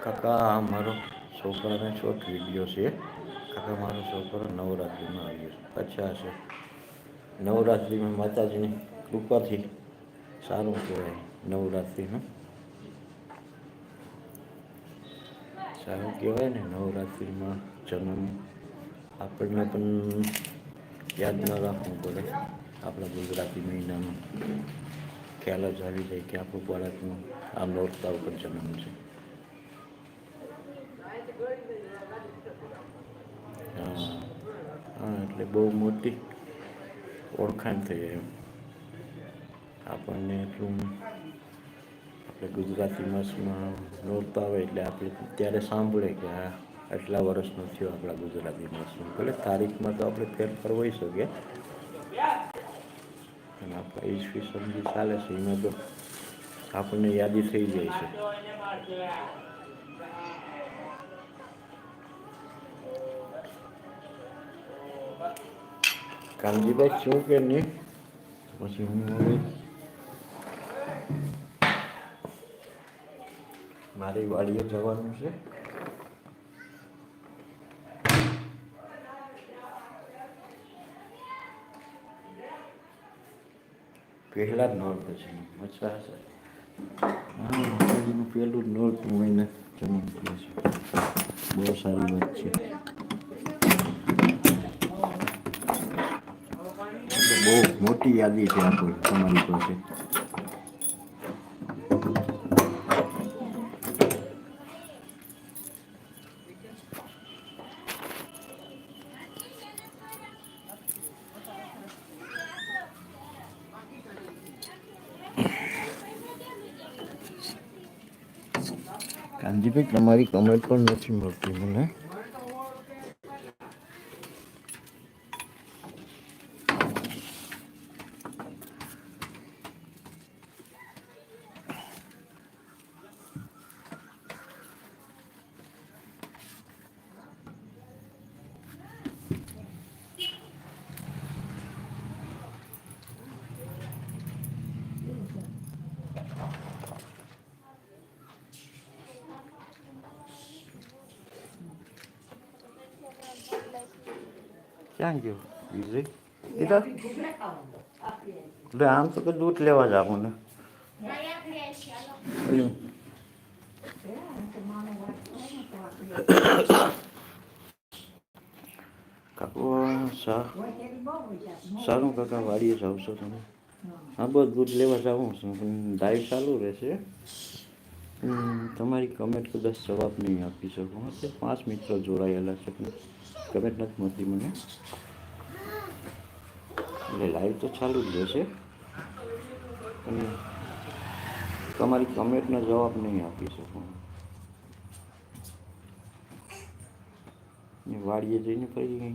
કાકા આ મારો છોકરાને શોર્ટ વિડીયો છે. કાકા મારો છોકરો નવરાત્રિમાં આવ્યો છે. અચ્છા છે. નવરાત્રિમાં માતાજીની કૃપાથી સારું કહેવાય. નવરાત્રિનું સારું કહેવાય ને. નવરાત્રિમાં જન્મ આપણને પણ યાદ ન રાખવું પડે. આપણા ગુજરાતી મહિનામાં ખ્યાલ જ આવી જાય કે આપણું બાળકનું આ નોરતા ઉપર જન્મ છે. હા હા, એટલે બહુ મોટી ઓળખાણ થઈ એમ આપણને. એટલું આપણે ગુજરાતી માસમાં નોરતા આવે એટલે આપણે ત્યારે સાંભળે કે આટલા વર્ષનો થયો આપણા ગુજરાતી માસમાં. ભલે તારીખમાં તો આપણે ફેરફાર હોઈ શકે, અને આપણા ઈસવીસન જે ચાલે છે એમાં તો આપણને યાદી થઈ જાય છે. કાનજીભાઈ શું કે નહીં, પછી હું હવે મારી વાડીએ જવાનું છે. પહેલા જ નોરતું છે. મજા હશે. હા, માતાજીનું પહેલું જ નોરતું હોય ને જન્મ થયો છે. બહુ સારી વાત છે. એટલે બહુ મોટી યાદી છે આપણી તમારી પાસે. કાનજીભાઈ તમારી કમેન્ટ પણ નથી મળતી મને. ક્યાં ગયો વિજય? દીધા એટલે આમ તો કે દૂધ લેવા જાવું ને કાકુ સારું કાકા વાડીએ જાવ છો તમે? હા, બસ દૂધ લેવા જાઉં છું પણ લાઈવ ચાલુ રહેશે. તમારી કમેન્ટ કદાચ જવાબ નહીં આપી શકું. એટલે 5 મિત્રો જોડાયેલા છે પણ કમેન્ટ નથી મળતી મને. એટલે લાઈવ તો ચાલુ જ રહેશે પણ તમારી કમેન્ટનો જવાબ નહીં આપી શકું. વાડીએ જઈને ફરી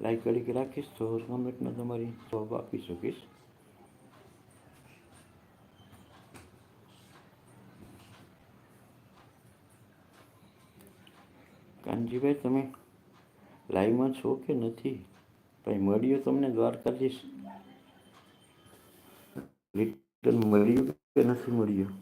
લાઈક કરી રાખીશ તો કમેન્ટનો તમારી જવાબ આપી શકીશ. કાનજીભાઈ તમે લાઈવમાં છો કે નથી? ભાઈ મળ્યું તમને દ્વારકાધીશ? રિટર્ન મળ્યું કે નથી મળ્યું?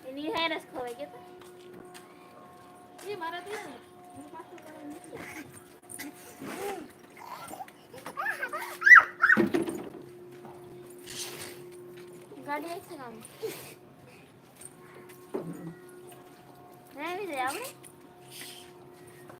એની હેરસ ખવાય કે એ મારા તો ગાડી આવી છે કામ